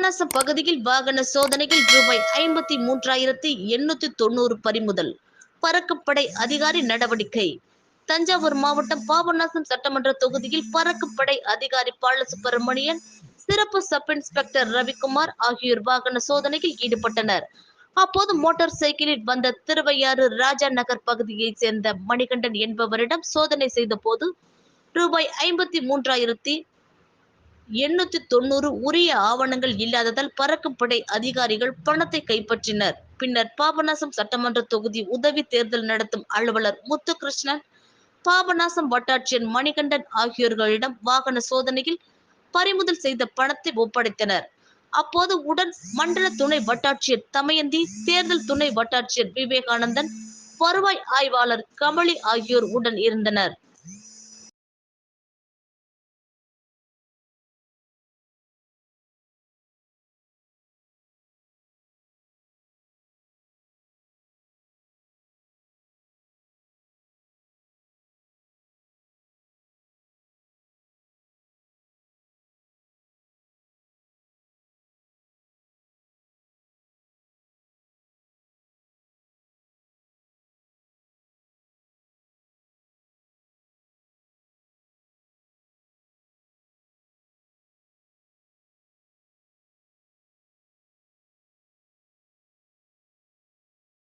பாபநாசம் பகுதியில் வாகன சோதனையில் ரூபாய் 53,890 பறிமுதல். பறக்குப்படை அதிகாரி நடவடிக்கை. தஞ்சாவூர் மாவட்டம் பாபநாசம் சட்டமன்ற தொகுதியில் பறக்குப்படை அதிகாரி பாலசுப்பிரமணியன், சிறப்பு சப் இன்ஸ்பெக்டர் ரவிக்குமார் ஆகியோர் வாகன சோதனையில் ஈடுபட்டனர். அப்போது மோட்டார் சைக்கிளில் வந்த திருவையாறு ராஜா நகர் பகுதியைச் சேர்ந்த மணிகண்டன் என்பவரிடம் சோதனை செய்த போது ரூபாய் 53,890 உரிய ஆவணங்கள் இல்லாததால் பறக்குப்படை அதிகாரிகள் பணத்தை கைப்பற்றினர். பின்னர் பாபநாசம் சட்டமன்ற தொகுதி உதவி தேர்தல் நடத்தும் அலுவலர் முத்துகிருஷ்ணன், பாபநாசம் வட்டாட்சியர் மணிகண்டன் ஆகியோர்களிடம் வாகன சோதனையில் பறிமுதல் செய்த பணத்தை ஒப்படைத்தனர். அப்போது உடன் மண்டல துணை வட்டாட்சியர் தமயந்தி, தேர்தல் துணை வட்டாட்சியர் விவேகானந்தன், வருவாய் ஆய்வாளர் கமலி ஆகியோர் உடன் இருந்தனர்.